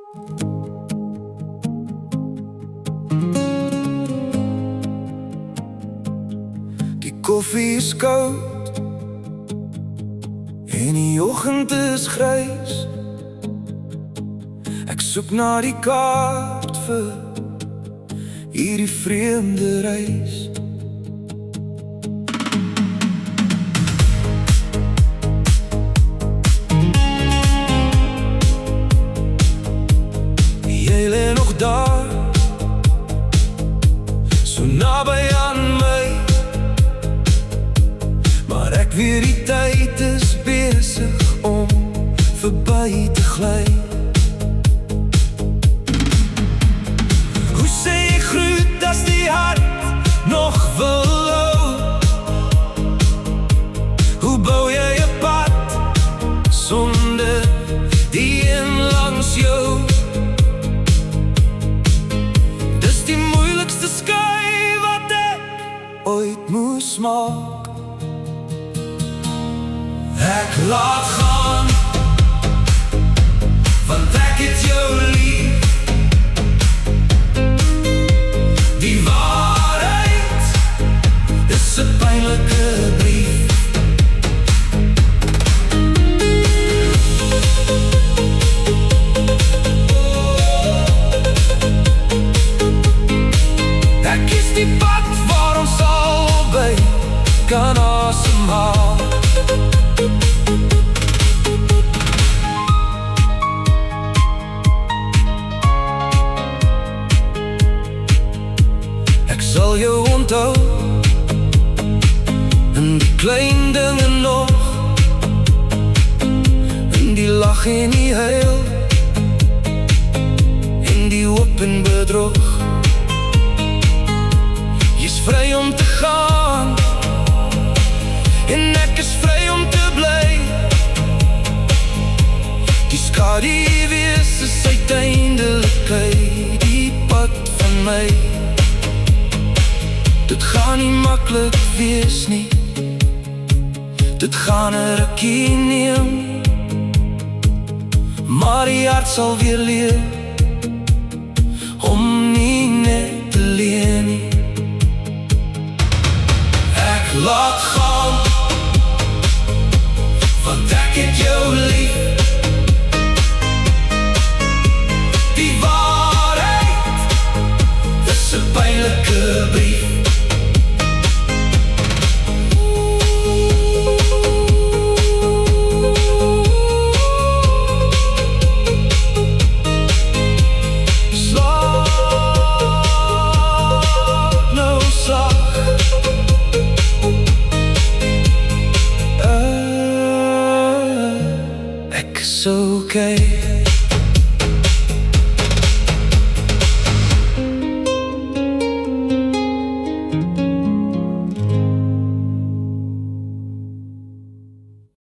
Die koffie is koud en die oggend is grys. Ek soek na die kaart vir hierdie vreemde reis. Jy lê nog daar, so naby aan my, maar ek weet die tyd is besig om verby te gly. Hoe sê jy groet as die hart nog wil loop? Hoe bou jy 'n pad sonder die een langs jou? Dis die moeilikste skei wat ek ooit moes maak. Ek laat gaan, want ek het jou lief. Die waarheid is 'n pynlike brief. Ek kies die pad waar ons albei kan asemhaal. Ek sal jou onthou in die klein dinge nog, in die lag en die huil, in die hoop en bedrog. Jy's vry om te gaan en ek is vry om te bly. Die skaduwees is uiteindelik uit die pad van my. Dit gaan nie maklik wees nie, dit gaan 'n rukkie neem, maar die hart sal weer leer om nie net te leen nie. Ek laat gaan, want ek het jou lief. Die waarheid is 'n pynlike brief. Ek is okay.